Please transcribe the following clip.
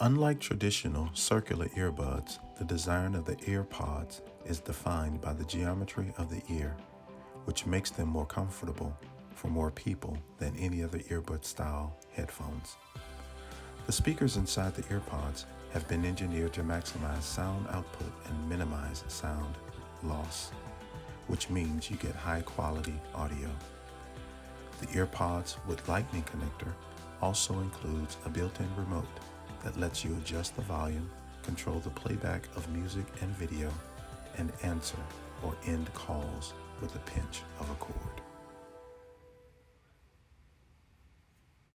Unlike traditional circular earbuds, the design of the EarPods is defined by the geometry of the ear, which makes them more comfortable for more people than any other earbud-style headphones. The speakers inside the EarPods have been engineered to maximize sound output and minimize sound loss, which means you get high-quality audio. The EarPods with Lightning connector also includes a built-in remote that lets you adjust the volume, control the playback of music and video, and answer or end calls with a pinch of a cord.